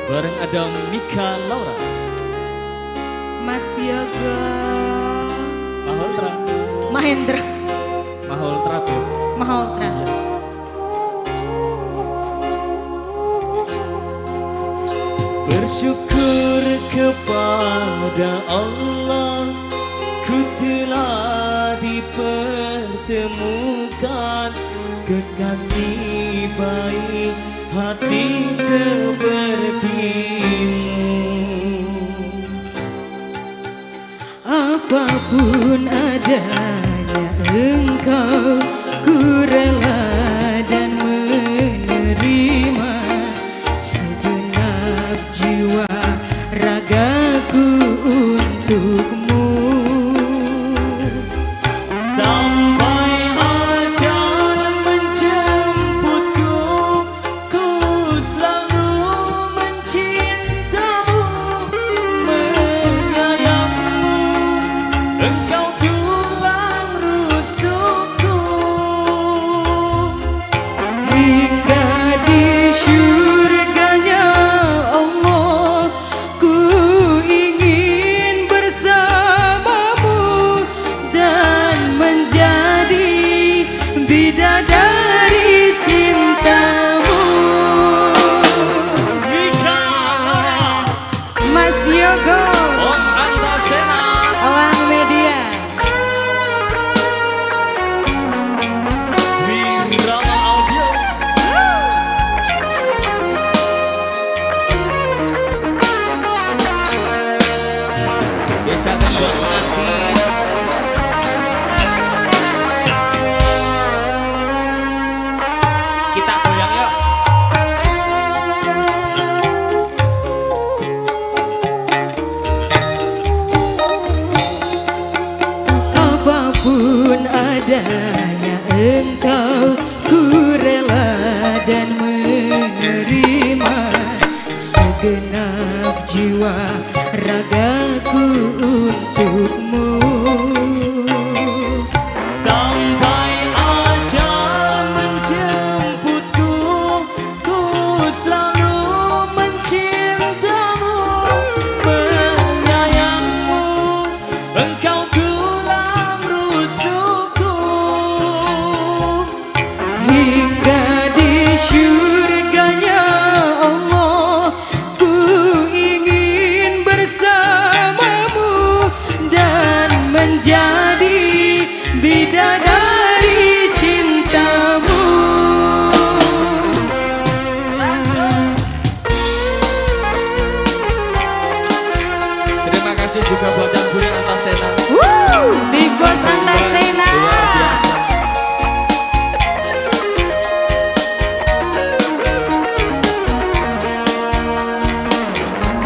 Bareng ada Mika Laura, Mas Yoga, Maholtra, Mahendra, Maholtra Beb. Maholtra. Iya. Bersyukur kepada Allah, ku telah dipertemukan kekasih baik hati sepertimu. Apapun adanya engkau, ku rela dan menerima segenap jiwa ragaku untukmu. Sampai ajal menjemputku, ku selalu mencintamu, menyayangmu, engkau tulang rusukku. Hingga di syurganya Allah, ku ingin bersamamu dan menjadi bidadari cintamu. Mika Laura, Mas Yogo, Om Antasena, Elang Media. Windrama Audio. Biasakan buat pengantin. Kita goyang yuk. Apapun adanya engkau, ku rela dan menerima segenap jiwa ragaku untukmu. Sampai ajal menjemputku, ku selalu mencintamu, menyayangmu, engkau tulang rusukku. Hingga di syurganya Allah, ku ingin bersamamu dan menjadi bidadari cintamu. Terima kasih juga buat yang punya Antasena. Big Boss Antasena. Luar biasa.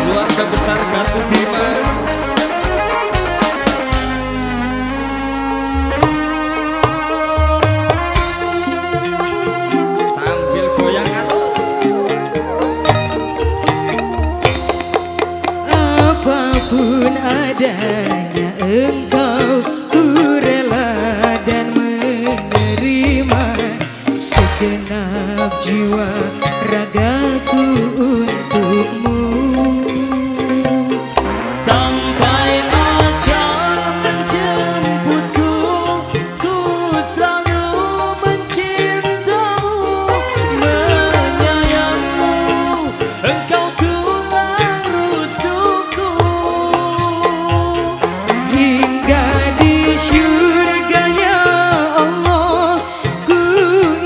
Keluarga besar Gatu Bima. Sambil goyang halus. Apapun adanya engkau, ku rela dan menerima segenap jiwa ragaku untukmu. Sampai ajal menjemputku, ku selalu mencintamu, menyayangmu, engkau tulang rusukku. Hingga di syurganya Allah, ku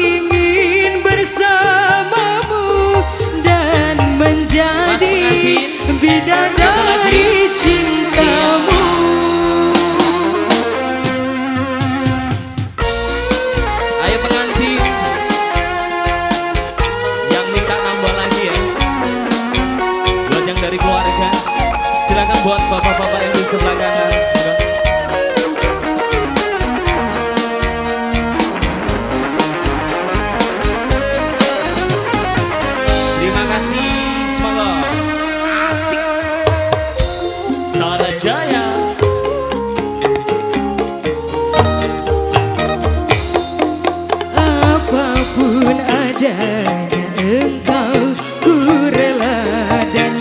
ingin bersamamu dan menjadi bidadari cintamu. Ayo pengantin yang minta nambah lagi ya. Buat yang dari keluarga, silakan buat bapak-bapak yang di sebelah kanan. Terima kasih, semoga asik. Sarajaya. Apapun adanya engkau, ku rela dan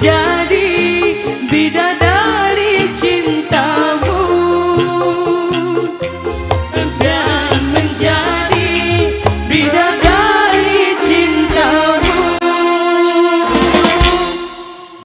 jangan